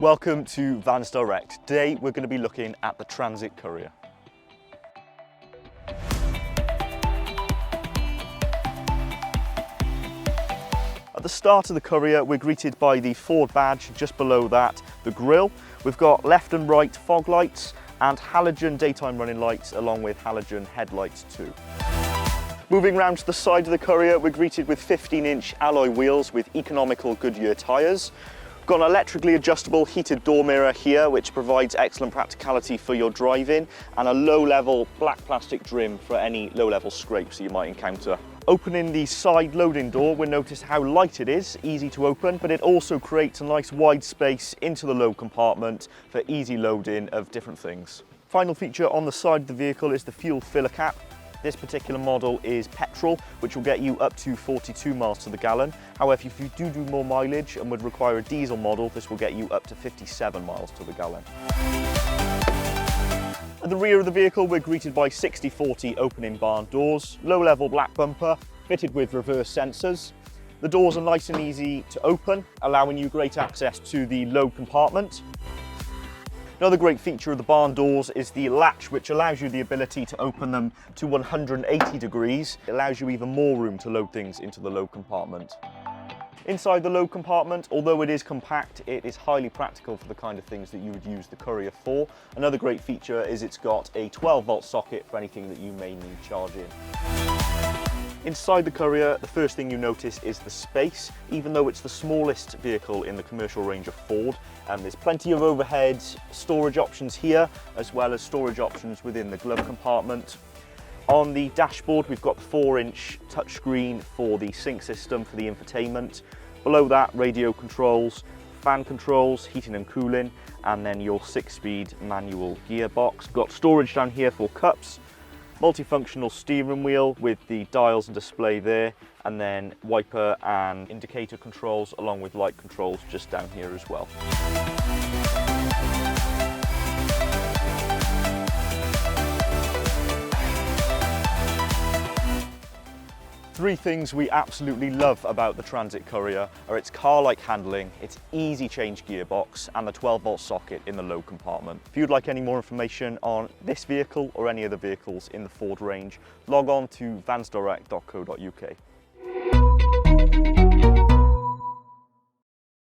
Welcome to Vansdirect. Today we're going to be looking at the Transit Courier. At the start of the Courier we're greeted by the Ford badge, just below that the grille. We've got left and right fog lights and halogen daytime running lights along with halogen headlights too. Moving round to the side of the Courier we're greeted with 15-inch alloy wheels with economical Goodyear tyres. Got an electrically adjustable heated door mirror here which provides excellent practicality for your driving, and a low-level black plastic trim for any low-level scrapes you might encounter. Opening the side loading door, we'll notice how light it is, easy to open, but it also creates a nice wide space into the load compartment for easy loading of different things. Final feature on the side of the vehicle is the fuel filler cap. This particular model is petrol, which will get you up to 42 miles to the gallon. However, if you do more mileage and would require a diesel model, this will get you up to 57 miles to the gallon. At the rear of the vehicle, we're greeted by 60/40 opening barn doors, low-level black bumper, fitted with reverse sensors. The doors are nice and easy to open, allowing you great access to the load compartment. Another great feature of the barn doors is the latch, which allows you the ability to open them to 180 degrees. It allows you even more room to load things into the load compartment. Inside the load compartment, although it is compact, it is highly practical for the kind of things that you would use the Courier for. Another great feature is it's got a 12-volt socket for anything that you may need charging. Inside the Courier, the first thing you notice is the space. Even though it's the smallest vehicle in the commercial range of Ford, there's plenty of overhead storage options here, as well as storage options within the glove compartment. On the dashboard, we've got the 4-inch touchscreen for the sync system for the infotainment. Below that, radio controls, fan controls, heating and cooling, and then your 6-speed manual gearbox. Got storage down here for cups. Multifunctional steering wheel with the dials and display there, and then wiper and indicator controls along with light controls just down here as well. Three things we absolutely love about the Transit Courier are its car-like handling, its easy change gearbox, and the 12-volt socket in the load compartment. If you'd like any more information on this vehicle or any other vehicles in the Ford range, log on to vansdirect.co.uk.